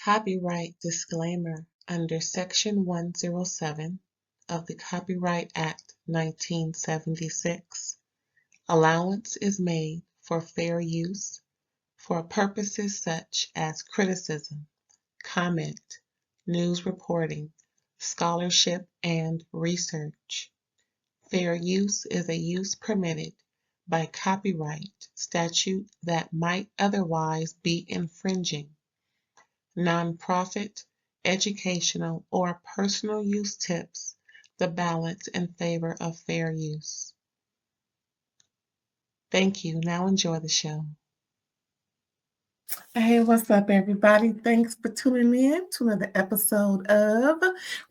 Copyright disclaimer under Section 107 of the Copyright Act 1976. Allowance is made for fair use for purposes such as criticism, comment, news reporting, scholarship, and research. Fair use is a use permitted by copyright statute that might otherwise be infringing. Nonprofit, educational, or personal use tips the balance in favor of fair use. Thank you. Now enjoy the show. Hey, what's up, everybody? Thanks for tuning in to another episode of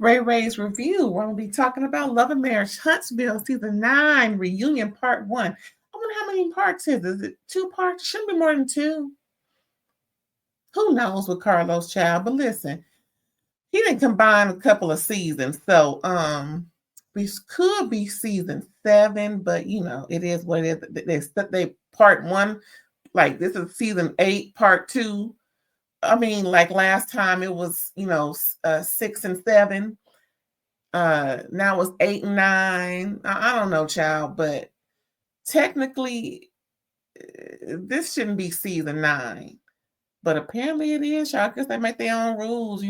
RAERAEs Review. We're going to be talking about Love and Marriage Huntsville Season 9 Reunion Part 1. I wonder how many parts is it? 2 parts? It shouldn't be more than 2. Who knows with Carlos Child? But listen, he didn't combine a couple of seasons. So, this could be Season 7, but, it is what it is. They Part 1, like this is Season 8, Part 2. I mean, like last time it was, 6 and 7. Now it's 8 and 9. I don't know, child, but technically this shouldn't be Season 9. But apparently it is, y'all. I guess they make their own rules,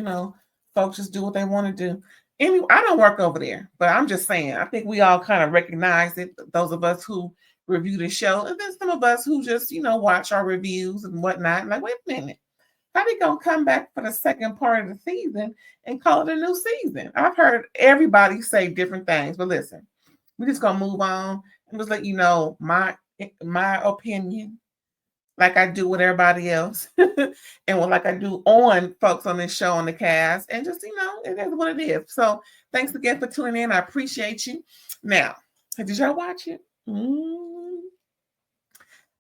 folks just do what they want to do. Anyway, I don't work over there, but I'm just saying, I think we all kind of recognize it, those of us who review the show, and then some of us who just, watch our reviews and whatnot. I'm like, wait a minute, how they gonna come back for the second part of the season and call it a new season? I've heard everybody say different things, but listen, we're just gonna move on and just let you know my opinion, like I do with everybody else, and like I do on folks on this show on the cast, and just it is what it is. So thanks again for tuning in. I appreciate you. Now, did y'all watch it?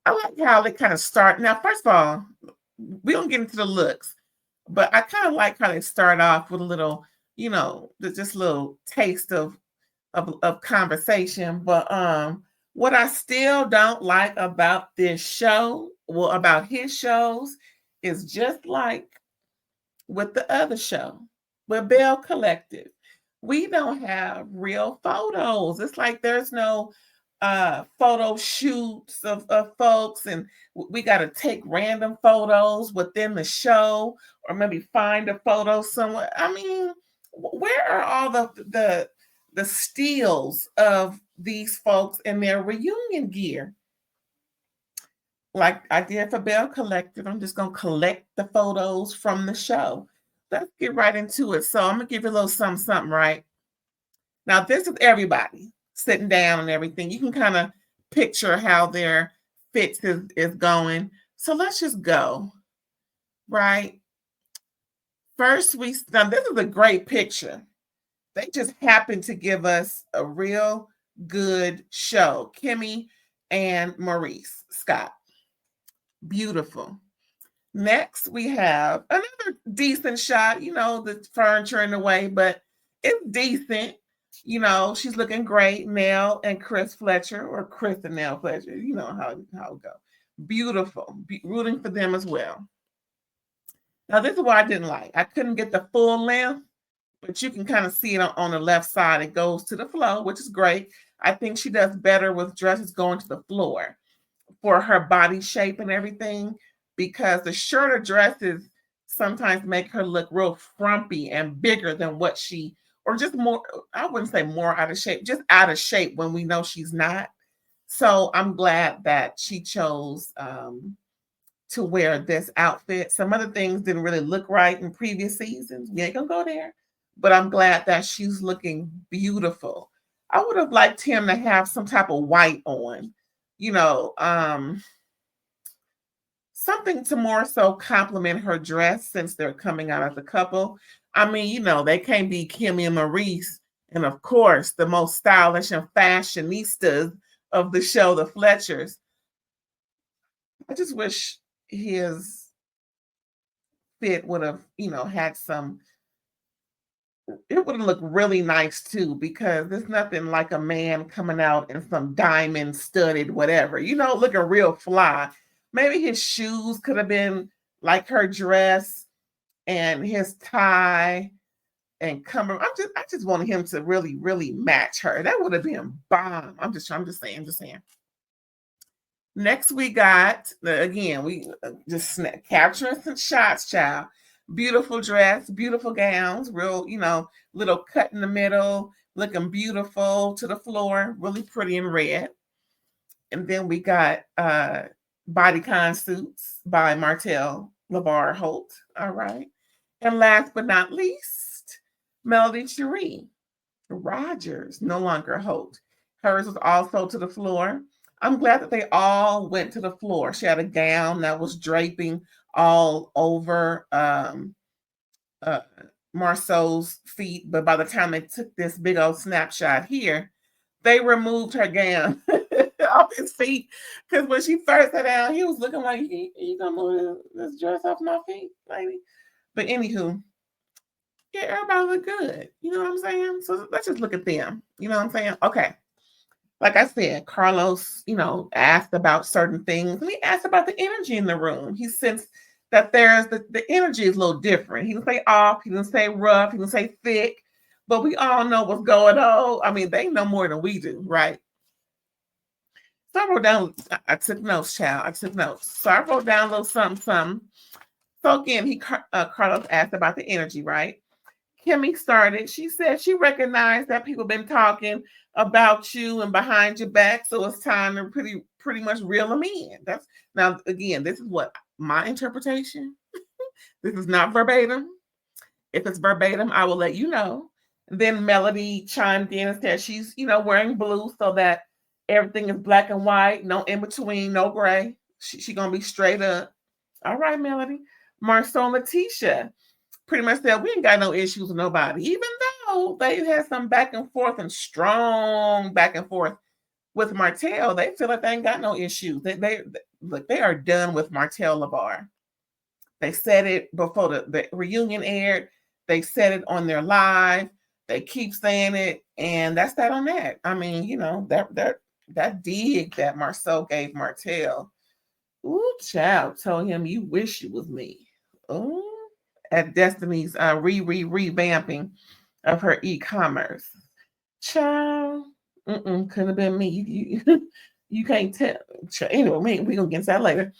I like how they kind of start. Now, first of all, we don't get into the looks, but I kind of like how they start off with a little, just a little taste of conversation. But what I still don't like about this show, well, about his shows, is just like with the other show, with Bell Collective, we don't have real photos. It's like there's no photo shoots of folks, and we got to take random photos within the show, or maybe find a photo somewhere. I mean, where are all the steals of these folks in their reunion gear? Like I did for Bell Collective, I'm just gonna collect the photos from the show. Let's get right into it. So I'm gonna give you a little something, right? Now, this is everybody sitting down and everything. You can kind of picture how their fits is going. So let's just go, right? First, now this is a great picture. They just happened to give us a real good show. Kimmy and Maurice Scott. Beautiful. Next, we have another decent shot, the furniture in the way, but it's decent. She's looking great. Nell and Chris Fletcher, or Chris and Nell Fletcher. You know how it go. Beautiful. Rooting for them as well. Now, this is what I didn't like. I couldn't get the full length, but you can kind of see it on the left side. It goes to the floor, which is great. I think she does better with dresses going to the floor for her body shape and everything, because the shorter dresses sometimes make her look real frumpy and bigger than what she, or just more, I wouldn't say more out of shape, just out of shape when we know she's not. So I'm glad that she chose to wear this outfit. Some other things didn't really look right in previous seasons. We ain't gonna go there, but I'm glad that she's looking beautiful. I would have liked him to have some type of white on, something to more so complement her dress, since they're coming out as a couple. I mean, they can't be Kimmy and Maurice, and of course, the most stylish and fashionistas of the show, the Fletchers. I just wish his fit would have, had some, it would have looked really nice too, because there's nothing like a man coming out in some diamond studded whatever, looking real fly. Maybe his shoes could have been like her dress. and his tie and cumber. I just wanted him to really, really match her. That would have been bomb. I'm just saying. Next, we got again. We just capturing some shots, child. Beautiful dress, beautiful gowns, real, little cut in the middle, looking beautiful to the floor, really pretty in red. And then we got bodycon suits by Martell Holt. All right. And last but not least, Melody Cherie Rogers, no longer Holt. Hers was also to the floor. I'm glad that they all went to the floor. She had a gown that was draping all over Marsau's feet, but by the time they took this big old snapshot here, they removed her gown off his feet. Because when she first sat down, he was looking like, you gonna move this dress off my feet, lady? But anywho, yeah, everybody look good. You know what I'm saying? So let's just look at them. You know what I'm saying? Okay. Like I said, Carlos, asked about certain things. And he asked about the energy in the room. He sensed that there's the energy is a little different. He didn't say off, he didn't say rough, he didn't say thick, but we all know what's going on. I mean, they know more than we do, right? So I wrote down, I took notes, child. I took notes. So I wrote down a little something. So again, Carlos asked about the energy, right? Kimmy started. She said she recognized that people been talking about you and behind your back, so it's time to pretty much reel them in. That's now again, this is what my interpretation. This is not verbatim. If it's verbatim, I will let you know. Then Melody chimed in and said she's wearing blue so that everything is black and white, no in between, no gray. She gonna be straight up. All right, Melody. Marsau and Latisha pretty much said we ain't got no issues with nobody, even though they had some back and forth and strong back and forth with Martell. They feel like they ain't got no issues. They look, they are done with Martell LaBar. They said it before the reunion aired. They said it on their live. They keep saying it, and that's that on that. I mean, that dig that Marsau gave Martell. Ooh, child, told him you wish you was me. Oh, at Destiny's revamping of her e-commerce. Child, couldn't have been me. You can't tell. Anyway, we're gonna get into that later.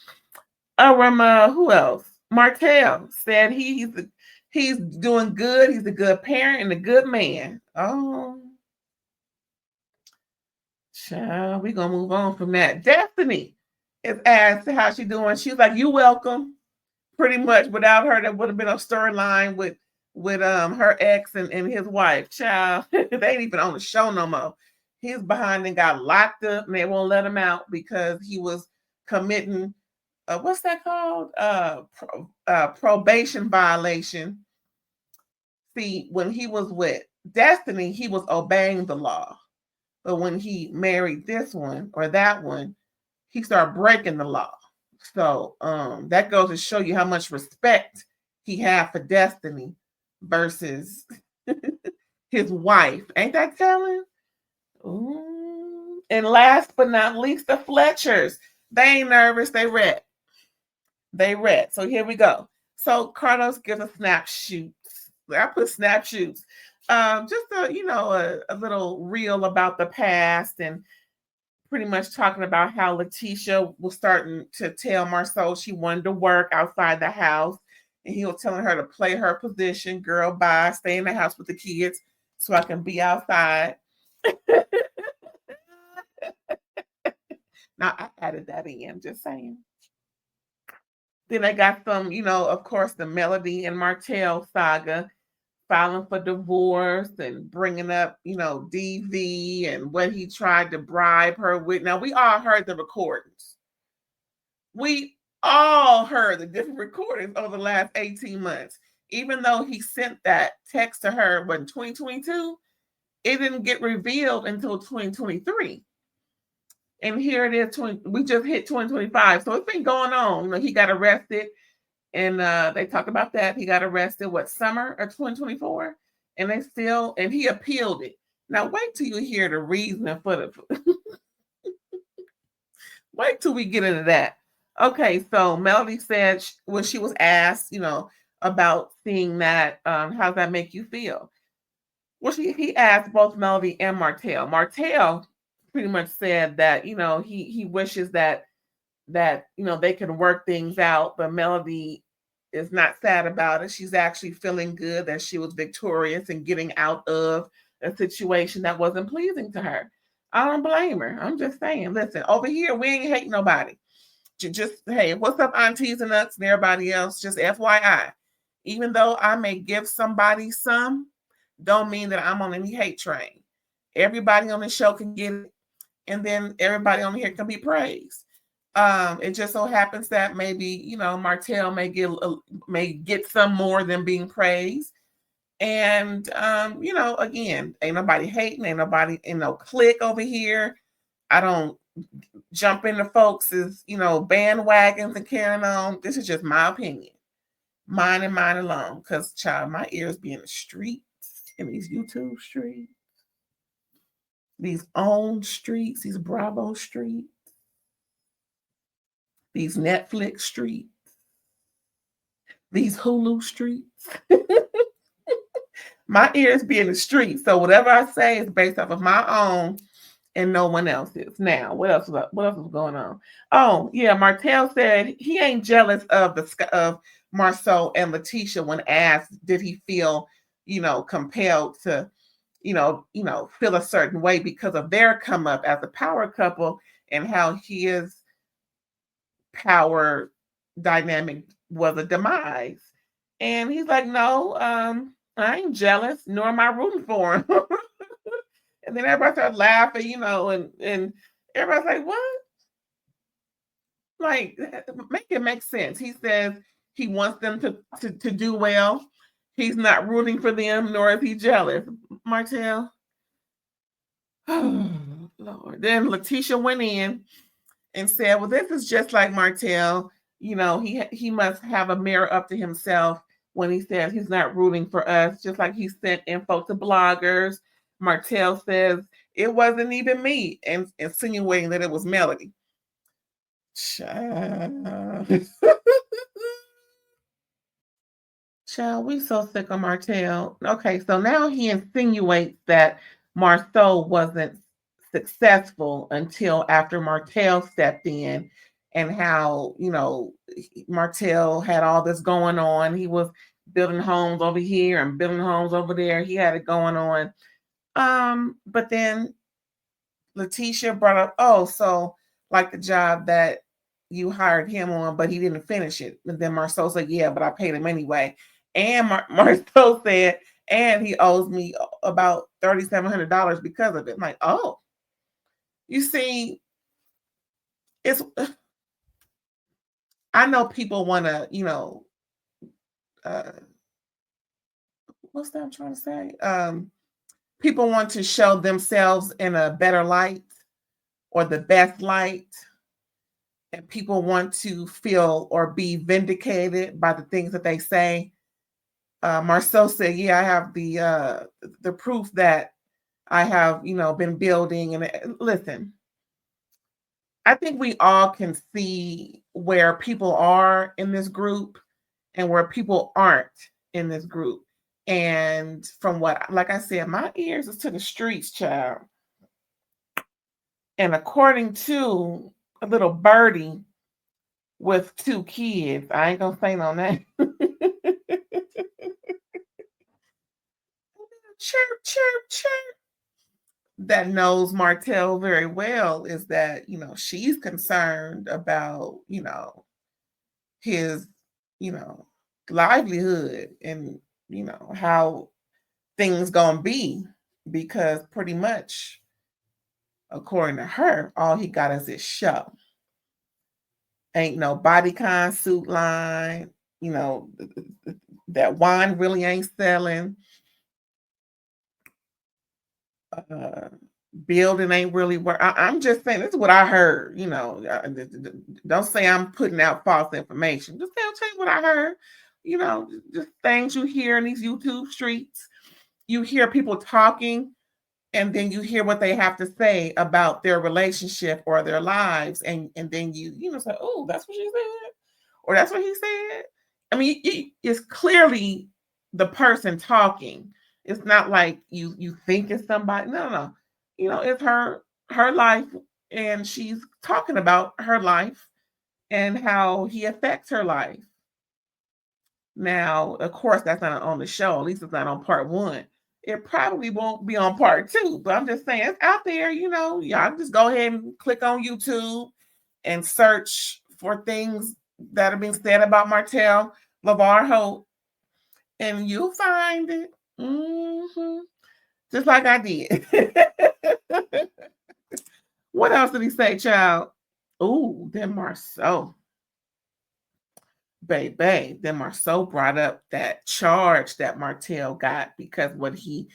Who else? Martell said he's doing good. He's a good parent and a good man. Oh, child, we're gonna move on from that. Destiny is asked how she doing. She was like, "You welcome." Pretty much without her, that would have been a storyline with her ex and his wife. Child, they ain't even on the show no more. He's behind and got locked up, and they won't let him out because he was committing what's that called? Probation violation. See, when he was with Destiny, he was obeying the law, but when he married this one or that one, he started breaking the law. So that goes to show you how much respect he had for Destiny versus his wife. Ain't that telling? Ooh. And last but not least, the Fletchers. They ain't nervous. They read. So here we go. So Carlos gives a snap shoot. I put snap shoots. Just a little reel about the past and pretty much talking about how Latisha was starting to tell Marsau she wanted to work outside the house. And he was telling her to play her position. Girl, bye. Stay in the house with the kids so I can be outside. Now, I added that in, just saying. Then I got some, of course, the Melody and Martell saga, filing for divorce and bringing up, DV and what he tried to bribe her with. Now, we all heard the recordings. We all heard the different recordings over the last 18 months. Even though he sent that text to her in 2022, it didn't get revealed until 2023. And here it is, we just hit 2025. So it's been going on. He got arrested. And they talked about that. He got arrested, summer of 2024? And he appealed it. Now, wait till you hear the reason for the... Wait till we get into that. Okay, so Melody said when she was asked, about seeing that. How does that make you feel? Well, he asked both Melody and Martell. Martell pretty much said that, you know, he wishes that you know, they can work things out, but Melody is not sad about it. She's actually feeling good that she was victorious in getting out of a situation that wasn't pleasing to her. I don't blame her. I'm just saying, listen, over here we ain't hating nobody. Just hey, what's up, aunties and nuts and everybody else? Just FYI, even though I may give somebody some, don't mean that I'm on any hate train. Everybody on the show can get it, and then everybody on here can be praised. It just so happens that maybe, you know, Martell may get some more than being praised. And you know, again, ain't nobody hating, ain't nobody in no clique over here. I don't jump into folks' you know, bandwagons and carrying on. This is just my opinion. Mine and mine alone. Because child, my ears be in the streets, in these YouTube streets, these OWN streets, these Bravo streets, these Netflix streets, these Hulu streets. My ears be in the streets. So whatever I say is based off of my own and no one else's. Now, what else was going on? Oh, yeah, Martell said he ain't jealous of Marsau and Latisha when asked did he feel, you know, compelled to, you know, feel a certain way because of their come up as a power couple and how his power dynamic was a demise. And he's like, no, I ain't jealous, nor am I rooting for him. And then everybody started laughing, you know, and everybody's like, what? Like, make it make sense. He says he wants them to do well. He's not rooting for them, nor is he jealous. Martell. Oh, Lord. Then Latisha went in and said, well, this is just like Martell. You know, he must have a mirror up to himself when he says he's not rooting for us, just like he sent info to bloggers. Martell says it wasn't even me, and insinuating that it was Melody. Child. Child, we so sick of Martell. Okay, so now he insinuates that Marsau wasn't successful until after Martell stepped in, and how, you know, Martell had all this going on. He was building homes over here and building homes over there. He had it going on. But then Latisha brought up, oh, so like the job that you hired him on, but he didn't finish it. And then Marsau said, yeah, but I paid him anyway. And Marsau said, and he owes me about $3,700 because of it. I'm like, oh, you see, it's, I know people want to, you know, what's that I'm trying to say? People want to show themselves in a better light or the best light. And people want to feel or be vindicated by the things that they say. Marsau said, yeah, I have the proof that I have, you know, been building. And listen, I think we all can see where people are in this group and where people aren't in this group. And from what, like I said, my ears is to the streets, child. And according to a little birdie with 2 kids, I ain't gonna say no name. Chirp, chirp, chirp. That knows Martell very well is that, you know, she's concerned about, you know, his, you know, livelihood and, you know, how things gonna be, because pretty much, according to her, all he got is his show. Ain't no bodycon suit line, you know, that wine really ain't selling. Building ain't really work. I'm just saying, this is what I heard. You know, don't say I'm putting out false information. Just tell you what I heard. You know, just things you hear in these YouTube streets. You hear people talking, and then you hear what they have to say about their relationship or their lives, and then you know say, oh, that's what she said, or that's what he said. I mean, it's clearly the person talking. It's not like you think it's somebody. No. It's her life, and she's talking about her life and how he affects her life. Now, of course, that's not on the show. At least it's not on part 1. It probably won't be on part 2, but I'm just saying it's out there. Y'all just go ahead and click on YouTube and search for things that are being said about Martell LeVar Holt, and you'll find it. Just like I did. What else did he say, child? Ooh, then Marsau. Baby, then Marsau brought up that charge that Martell got because what he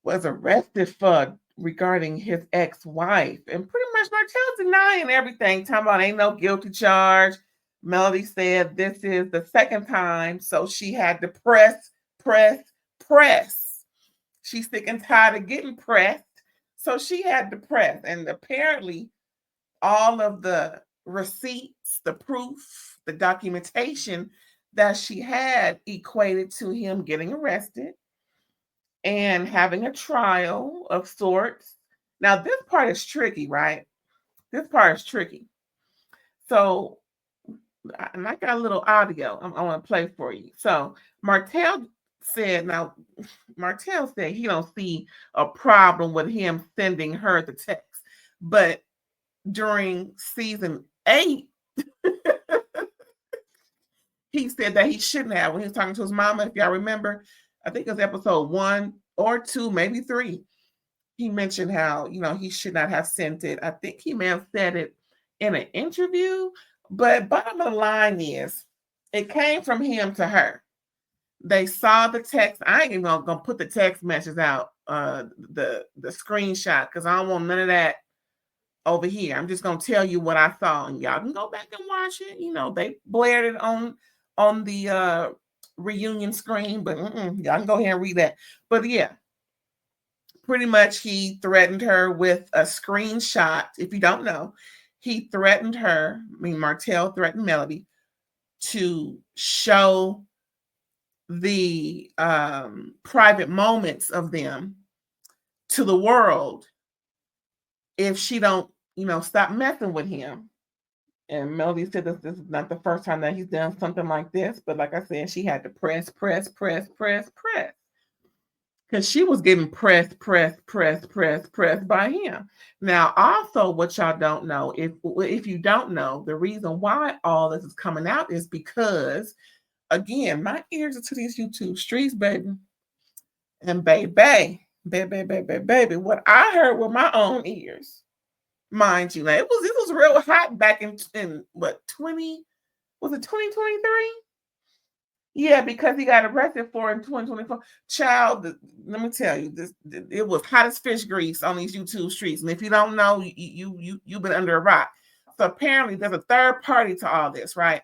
was arrested for regarding his ex-wife. And pretty much Martell's denying everything, talking about ain't no guilty charge. Melody said this is the second time, so she had to press. She's sick and tired of getting pressed, so she had to press. And apparently all of the receipts, the proof, the documentation that she had equated to him getting arrested and having a trial of sorts. Now, this part is tricky, right? This part is tricky. So, and I got a little audio I want to play for you. So, Martell said he don't see a problem with him sending her the text. But during season 8, he said that he shouldn't have. When he was talking to his mama, if y'all remember, I think it was episode 1 or 2, maybe 3. He mentioned how, he should not have sent it. I think he may have said it in an interview, but bottom of the line is it came from him to her. They saw the text. I ain't even gonna put the text messages out, the screenshot, because I don't want none of that over here. I'm just gonna tell you what I saw, and y'all can go back and watch it. They blared it on the reunion screen, but y'all can go ahead and read that. But yeah, pretty much he threatened her with a screenshot. If you don't know, he threatened her. Martell threatened Melody to show the private moments of them to the world if she don't, stop messing with him. And Melody said this is not the first time that he's done something like this, but like I said, she had to press because she was getting pressed by him. Now, also, what y'all don't know, if you don't know, the reason why all this is coming out is because, again, my ears are to these YouTube streets, baby. And baby, what I heard with my own ears, mind you, now it was real hot back in what, 2023? Yeah, because he got arrested for in 2024. Child, let me tell you, it was hot as fish grease on these YouTube streets. And if you don't know, you've been under a rock. So apparently there's a third party to all this, right?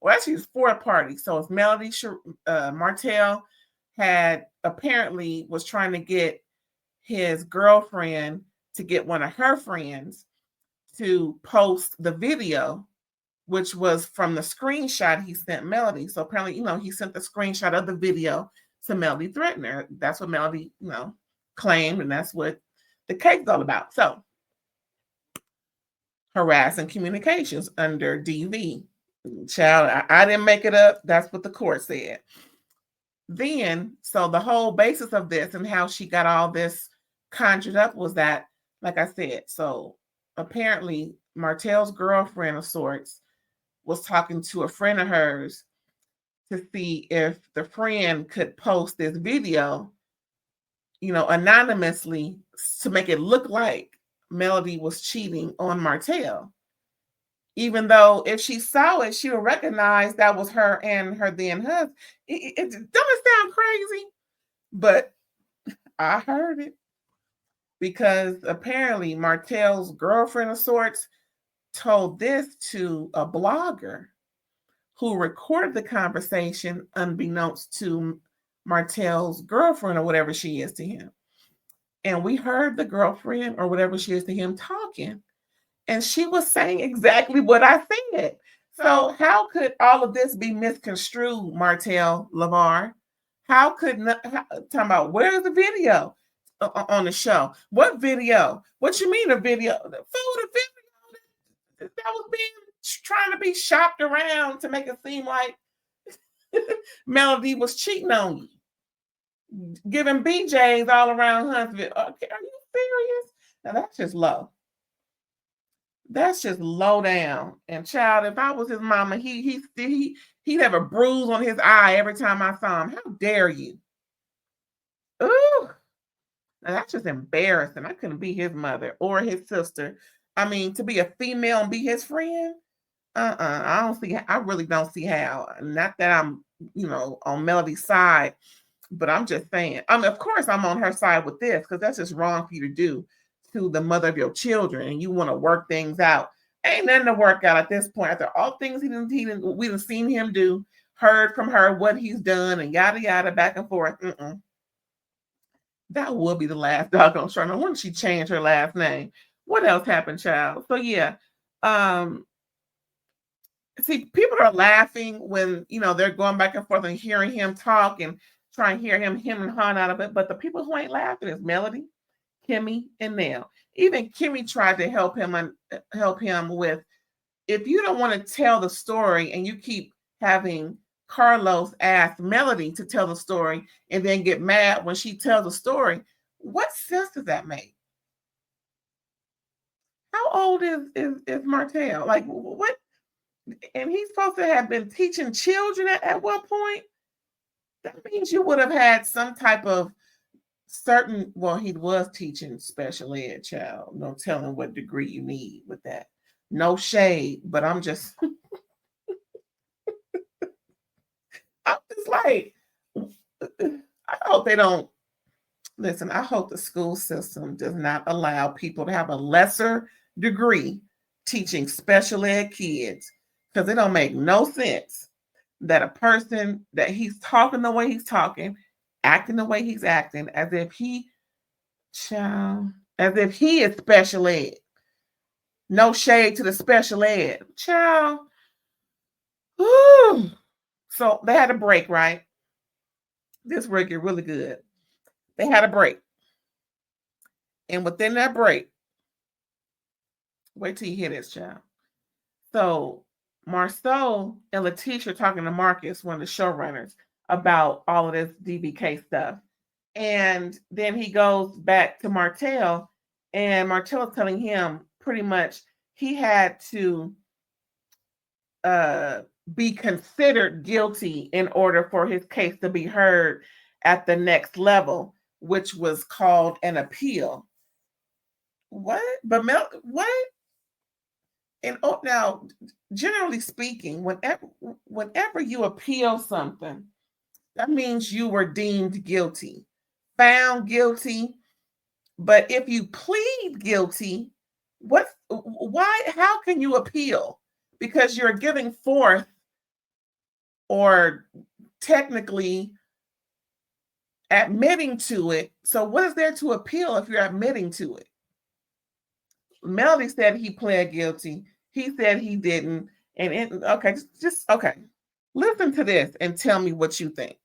Well, actually it's 4 parties. So it's Melody, Martell had apparently was trying to get his girlfriend to get one of her friends to post the video, which was from the screenshot he sent Melody. So apparently, he sent the screenshot of the video to Melody threatening her. That's what Melody, claimed, and that's what the case's all about. So, harassing communications under DV. Child, I didn't make it up. That's what the court said. Then, so the whole basis of this and how she got all this conjured up was that, like I said, so apparently Martell's girlfriend of sorts was talking to a friend of hers to see if the friend could post this video, anonymously to make it look like Melody was cheating on Martell. Even though if she saw it, she would recognize that was her and her then husband. It doesn't sound crazy, but I heard it because apparently Martell's girlfriend of sorts told this to a blogger who recorded the conversation unbeknownst to Martell's girlfriend or whatever she is to him. And we heard the girlfriend or whatever she is to him talking. And she was saying exactly what I said. So how could all of this be misconstrued, Martell LaVar? How could talking about where's the video on the show? What video? What you mean a video? The video that was trying to be shopped around to make it seem like Melody was cheating on you, giving BJs all around Huntsville. Okay, are you serious? Now that's just low. That's just low down. And child, if I was his mama, he'd have a bruise on his eye every time I saw him. How dare you? Ooh, now that's just embarrassing. I couldn't be his mother or his sister. I mean, to be a female and be his friend. I really don't see how. Not that I'm, on Melody's side, but I'm just saying. Of course, I'm on her side with this because that's just wrong for you to do to the mother of your children, and you want to work things out. Ain't nothing to work out at this point. After all things we done seen him do, heard from her what he's done, and yada yada, back and forth. That will be the last doggone show. No wonder she changed her last name. What else happened, child? So yeah, see, people are laughing when they're going back and forth and hearing him talk and trying to hear him and Han out of it. But the people who ain't laughing is Melody, Kimmy, and Nell. Even Kimmy tried to help him with, if you don't want to tell the story and you keep having Carlos ask Melody to tell the story and then get mad when she tells the story, what sense does that make? How old is Martell? Like, what? And he's supposed to have been teaching children at what point? That means you would have had some type of he was teaching special ed, child. No telling what degree you need with that. No shade, but I'm just like, I hope they don't listen. I hope the school system does not allow people to have a lesser degree teaching special ed kids, because it don't make no sense that a person that he's talking the way he's talking, acting the way he's acting, as if he is special ed. No shade to the special ed. Child. Whew. So they had a break, right? This break is really good. They had a break. And within that break, wait till you hear this, child. So Marsau and Latisha are talking to Marcus, one of the showrunners, about all of this DBK stuff. And then he goes back to Martell, and Martell is telling him pretty much he had to be considered guilty in order for his case to be heard at the next level, which was called an appeal. What? But what? And now, generally speaking, whenever you appeal something, that means you were deemed guilty, found guilty. But if you plead guilty, how can you appeal? Because you're giving forth, or technically admitting to it. So what is there to appeal if you're admitting to it? Melody said he pled guilty. He said he didn't. And okay, just okay. Listen to this and tell me what you think.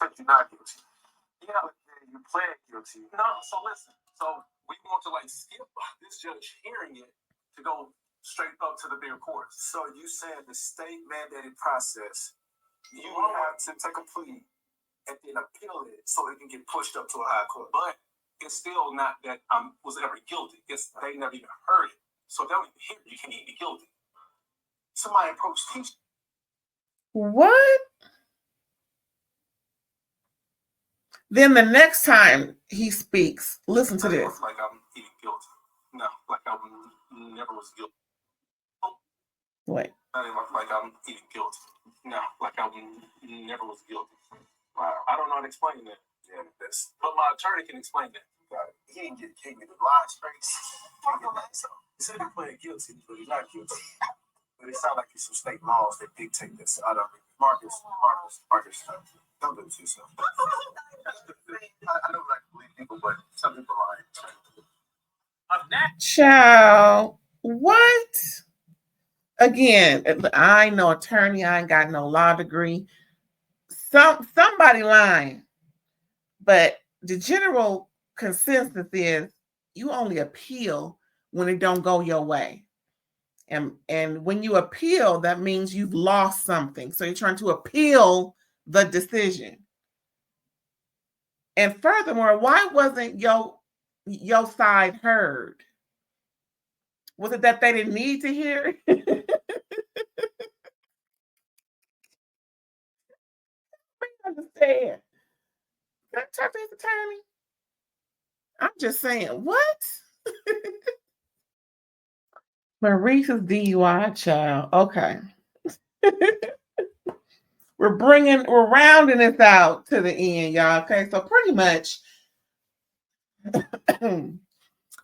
But you're not guilty. Yeah, you pled guilty. No, so listen. So we want to skip this judge hearing it to go straight up to the bigger court. So you said the state mandated process, you have to take a plea and then appeal it so it can get pushed up to a high court. But it's still not that I was ever guilty. They never even heard it. So they don't even hear it. You can't even be guilty. Somebody approached teacher. What? Then the next time he speaks, listen to this. Like I'm even guilty. No, like I never was guilty. Wait. Like I'm even guilty. No, like I never was guilty. Wow. I don't know how to explain that. Yeah, but my attorney can explain that. He didn't get Kimmy to lie straight. He said he pled guilty, but he's not guilty. But it sounds like it's some state laws that dictate this. I don't Marcus. Don't do it to yourself. I don't like to believe people, but some people lie. Child, what? Again, I ain't no attorney. I ain't got no law degree. Somebody lying. But the general consensus is you only appeal when it don't go your way. And when you appeal, that means you've lost something. So you're trying to appeal the decision. And furthermore, why wasn't your side heard? Was it that they didn't need to hear it? I understand. Can I talk to his attorney? I'm just saying, what? Maurice's DUI child. Okay. We're rounding this out to the end, y'all. Okay, so pretty much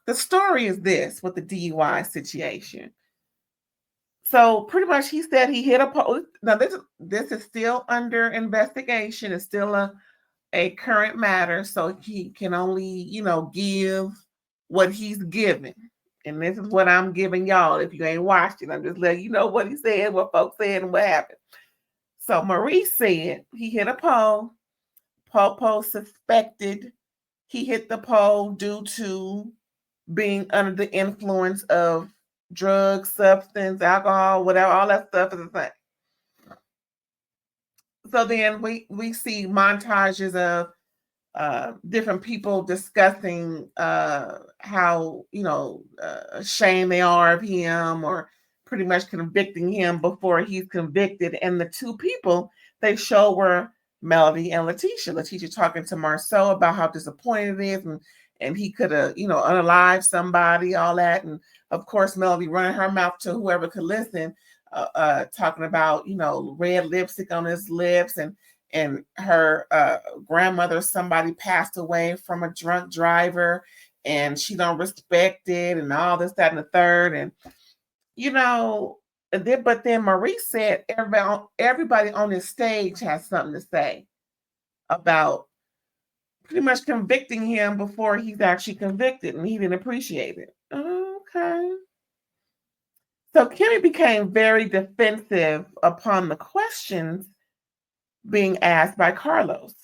the story is this with the DUI situation. So pretty much he said he hit a pole. Now this is still under investigation. It's still a current matter. So he can only, give what he's given. And this is what I'm giving y'all. If you ain't watched it, I'm just letting you know what he said, what folks said, and what happened. So Maurice said he hit a pole. Popo suspected he hit the pole due to being under the influence of drugs, substance, alcohol, whatever, all that stuff is a thing. So then we see montages of different people discussing how, ashamed they are of him, or pretty much convicting him before he's convicted. And the two people they show were Melody and Latisha. Latisha talking to Marsau about how disappointed it is, and he could have, unalived somebody, all that. And of course, Melody running her mouth to whoever could listen, talking about, red lipstick on his lips, and her grandmother, somebody passed away from a drunk driver, and she don't respect it, and all this, that, and the third. And, but then Maurice said everybody on this stage has something to say about pretty much convicting him before he's actually convicted, and he didn't appreciate it. Okay. So Kimmy became very defensive upon the questions being asked by Carlos.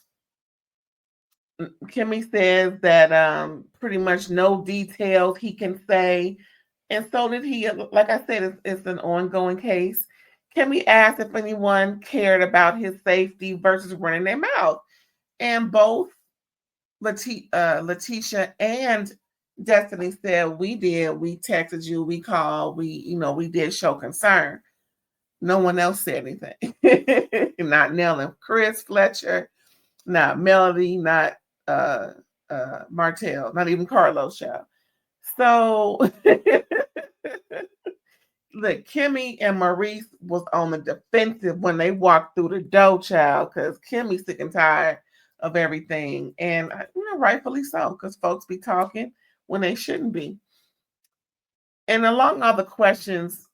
Kimmy says that pretty much no details he can say. And so did he. Like I said, it's an ongoing case. Kimmy asked if anyone cared about his safety versus running their mouth. And both Latisha and Destiny said, we did. We texted you, we called, we did show concern. No one else said anything. Not Nell, Chris, Fletcher, not Melody, not Martell, not even Carlos, child. So look, Kimmy and Maurice was on the defensive when they walked through the door, child, because Kimmy's sick and tired of everything. And rightfully so, because folks be talking when they shouldn't be. And along all the questions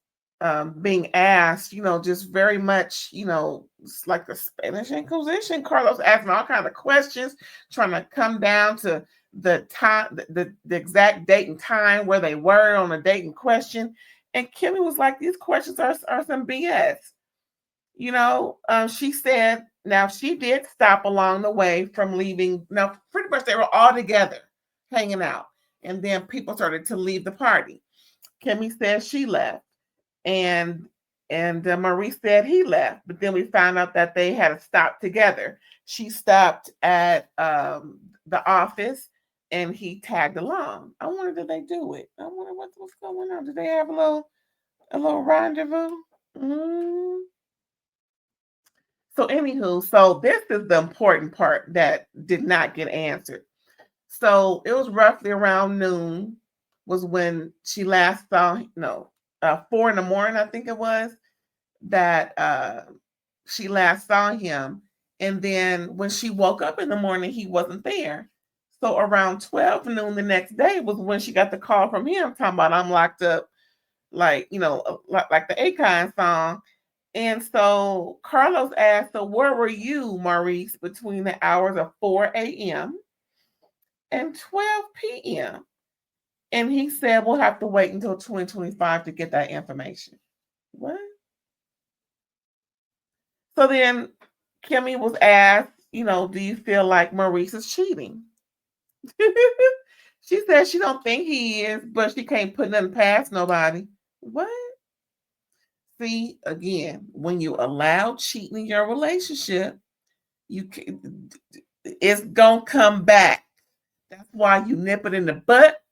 being asked, just very much, it's like the Spanish Inquisition. Carlos asking all kinds of questions, trying to come down to the time, the exact date and time where they were on the date in question. And Kimmy was like, these questions are some BS. She said, now she did stop along the way from leaving. Now, pretty much they were all together hanging out. And then people started to leave the party. Kimmy said she left. And Maurice said he left. But then we found out that they had to stop together. She stopped at the office, and he tagged along. I wonder, did they do it? I wonder what's going on. Did they have a little rendezvous? So anywho, so this is the important part that did not get answered. So it was roughly around noon was when she last saw, 4 a.m, I think it was, that she last saw him. And then when she woke up in the morning, he wasn't there. So around 12 noon the next day was when she got the call from him talking about, I'm locked up, like, like the Akon song. And so Carlos asked, so where were you, Maurice, between the hours of 4 a.m. and 12 p.m.? And he said, we'll have to wait until 2025 to get that information. What? So then Kimmy was asked, do you feel like Maurice is cheating? She said she don't think he is, but she can't put nothing past nobody. What? See, again, when you allow cheating in your relationship, it's gonna come back. That's why you nip it in the butt.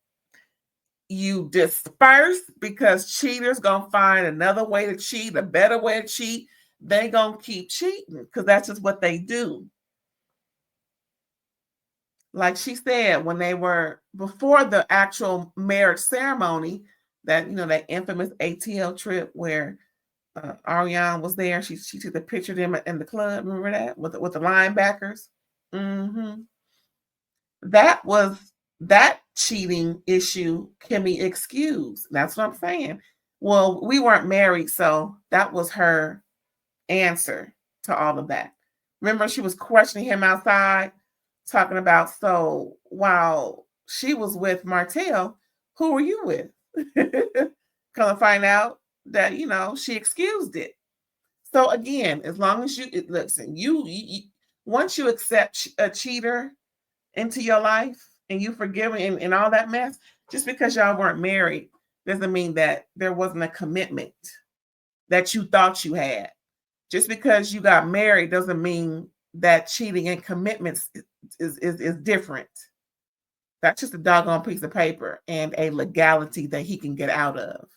You disperse, because cheaters gonna find another way to cheat, a better way to cheat. They gonna keep cheating because that's just what they do. Like she said, when they were before the actual marriage ceremony, that that infamous ATL trip where Ariane was there. She took the picture of them in the club. Remember that with the linebackers? Mm-hmm. That cheating issue can be excused. That's what I'm saying. Well, we weren't married, so that was her answer to all of that. Remember, she was questioning him outside, talking about, so while she was with Martell, who were you with? Come to find out that, she excused it. So again, as long as you listen, you once you accept a cheater into your life and you forgive him and all that mess, just because y'all weren't married doesn't mean that there wasn't a commitment that you thought you had. Just because you got married doesn't mean that cheating and commitments is different. That's just a doggone piece of paper and a legality that he can get out of.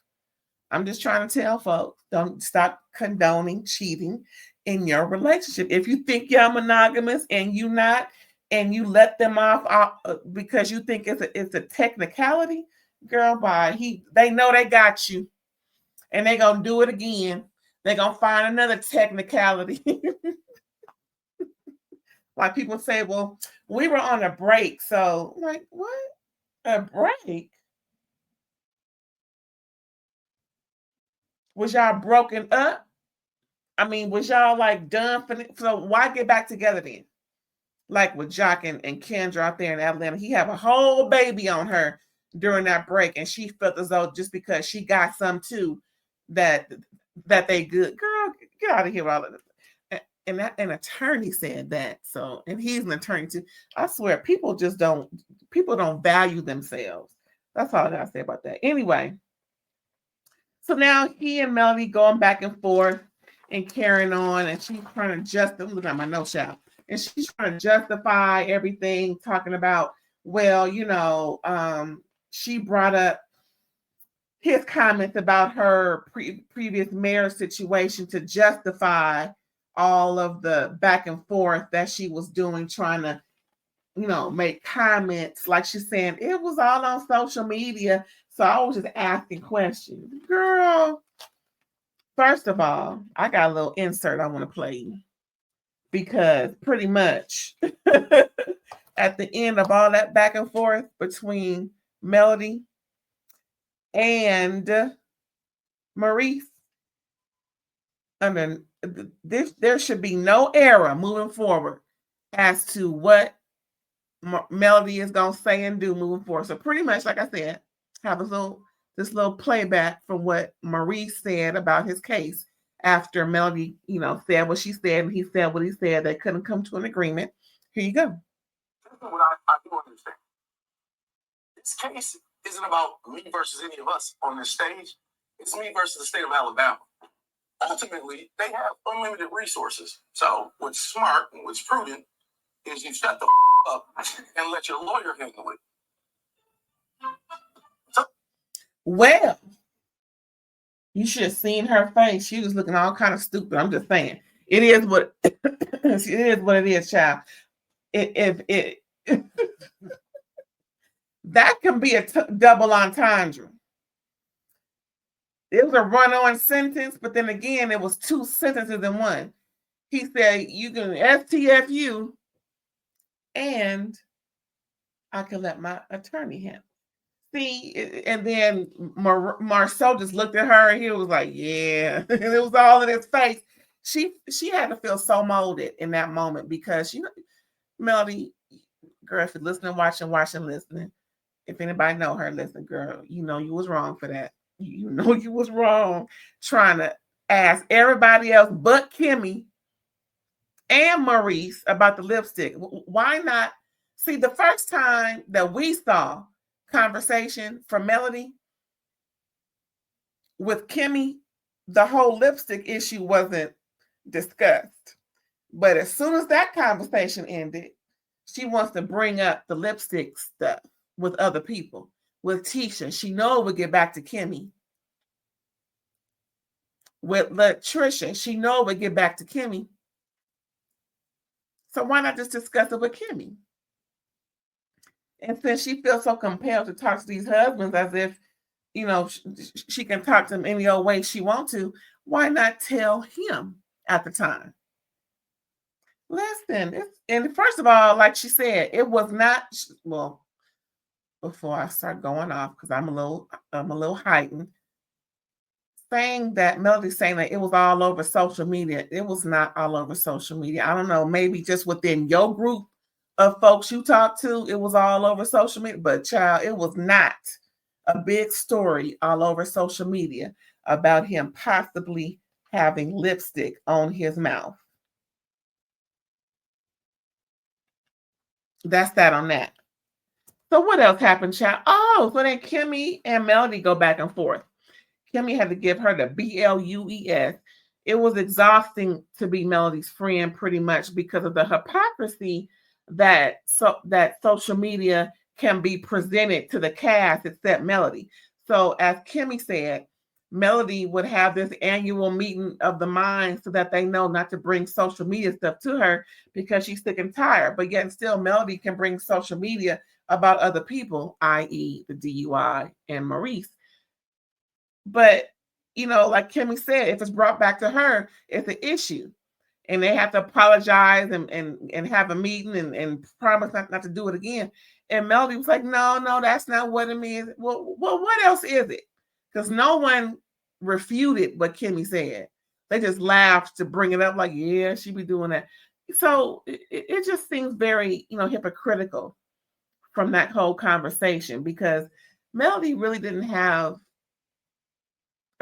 I'm just trying to tell folks, don't stop condoning cheating in your relationship. If you think you're monogamous and you're not, and you let them off because you think it's a technicality, girl, bye. They know they got you, and they're gonna do it again. They're gonna find another technicality. Like people say, well, we were on a break, so like, what? A break? Was y'all broken up? I mean, was y'all like done for so why get back together then? Like with Jock and Kendra out there in Atlanta, he have a whole baby on her during that break, and she felt as though just because she got some too, that they good. Girl, get out of here with all of this. And an attorney said that. So, and he's an attorney too. I swear, people don't value themselves. That's all I gotta say about that. Anyway, so now he and Melody going back and forth and carrying on, and she's trying to look at my notes, child. And she's trying to justify everything, talking about, well, she brought up his comments about her previous marriage situation to justify all of the back and forth that she was doing, trying to, make comments. Like she's saying, it was all on social media. So I was just asking questions. Girl, first of all, I got a little insert I want to play. Because pretty much at the end of all that back and forth between Melody and Maurice, there should be no error moving forward as to what Melody is going to say and do moving forward. So pretty much, like I said, have this little playback from what Maurice said about his case after Melody, said what she said and he said what he said. They couldn't come to an agreement. Here you go. What I do understand. This case isn't about me versus any of us on this stage. It's me versus the state of Alabama. Ultimately, they have unlimited resources. So what's smart and what's prudent is you shut the up and let your lawyer handle it. Well, you should have seen her face. She was looking all kind of stupid. I'm just saying. It is what it is, child. It that can be a double entendre. It was a run-on sentence, but then again, it was two sentences in one. He said, you can STFU, and I can let my attorney handle. See, and then Marsau just looked at her and he was like, yeah. And it was all in his face. She had to feel so molded in that moment because, you know, Melody, girl, if you're listening, watching, listening, if anybody know her, listen, girl, you know you was wrong for that. You know you was wrong trying to ask everybody else but Kimmy and Maurice about the lipstick. Why not? See, the first time that we saw conversation from Melody with Kimmy, the whole lipstick issue wasn't discussed. But as soon as that conversation ended, she wants to bring up the lipstick stuff with other people, with Tisha. She knows we'll get back to Kimmy. With Latisha, she knows we'll get back to Kimmy. So why not just discuss it with Kimmy? And since she feels so compelled to talk to these husbands as if, you know, she can talk to them any old way she wants to, why not tell him at the time? Listen, and first of all, like she said, it was not, well, before I start going off, because I'm a little heightened, saying that Melody saying that it was all over social media. It was not all over social media. I don't know, maybe just within your group of folks you talk to, it was all over social media. But child, it was not a big story all over social media about him possibly having lipstick on his mouth. That's that on that. So what else happened, child? Oh, so then Kimmy and Melody go back and forth. Kimmy had to give her the BLUES. It was exhausting to be Melody's friend pretty much because of the hypocrisy that social media can be presented to the cast except Melody. So as Kimmy said, Melody would have this annual meeting of the mind so that they know not to bring social media stuff to her because she's sick and tired. But yet still Melody can bring social media about other people, i.e. the DUI and Maurice. But, you know, like Kimmy said, if it's brought back to her, it's an issue. And they have to apologize and have a meeting and promise not to do it again. And Melody was like, no, that's not what it means. Well, what else is it? Because no one refuted what Kimmy said. They just laughed to bring it up like, yeah, she be doing that. So it just seems very, you know, hypocritical from that whole conversation because Melody really didn't have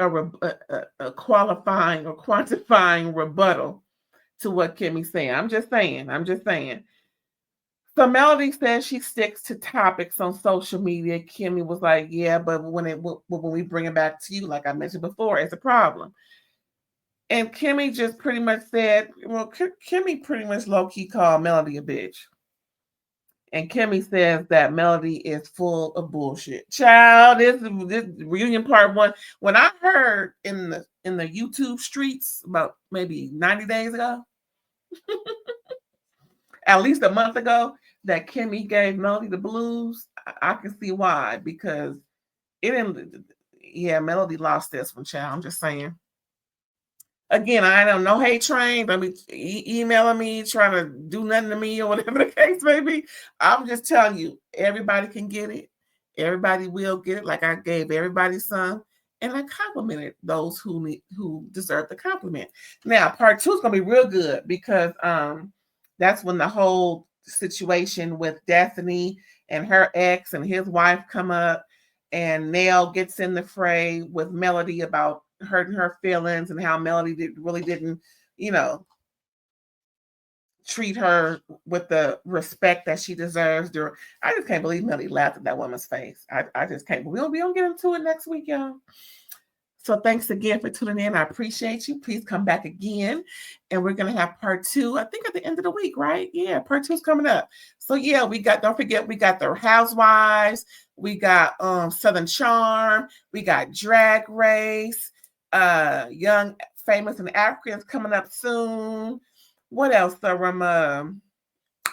a qualifying or quantifying rebuttal to what Kimmy's saying. I'm just saying. So Melody says she sticks to topics on social media. Kimmy was like, yeah, but when we bring it back to you, like I mentioned before, it's a problem. And Kimmy just pretty much said, well, Kimmy pretty much low-key called Melody a bitch. And Kimmy says that Melody is full of bullshit. Child, this reunion part one. When I heard in the YouTube streets about maybe 90 days ago, at least a month ago, that Kimmy gave Melody the blues, I can see why. Because it didn't. Yeah, Melody lost this one, child. I'm just saying. Again, I don't know hate trains. I mean, emailing me, trying to do nothing to me or whatever the case may be. I'm just telling you, everybody can get it. Everybody will get it. Like I gave everybody some, and I complimented those who deserve the compliment. Now, part 2 is gonna be real good because that's when the whole situation with Destiny and her ex and his wife come up, and Nell gets in the fray with Melody about hurting her feelings and how Melody really didn't, you know, treat her with the respect that she deserves. I just can't believe Melody laughed at that woman's face. I just can't. We don't get into it next week, y'all. So thanks again for tuning in. I appreciate you. Please come back again. And we're going to have part 2, I think at the end of the week, right? Yeah, part 2 is coming up. So yeah, don't forget, we got the Housewives. We got Southern Charm. We got Drag Race. Young, Famous, and Africans coming up soon. What else?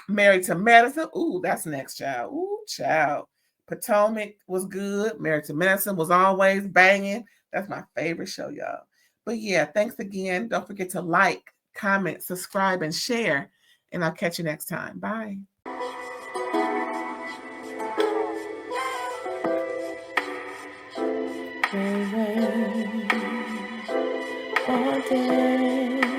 Married to Medicine. Ooh, that's next, child. Ooh, child. Potomac was good. Married to Medicine was always banging. That's my favorite show, y'all. But yeah, thanks again. Don't forget to like, comment, subscribe, and share. And I'll catch you next time. Bye. all day.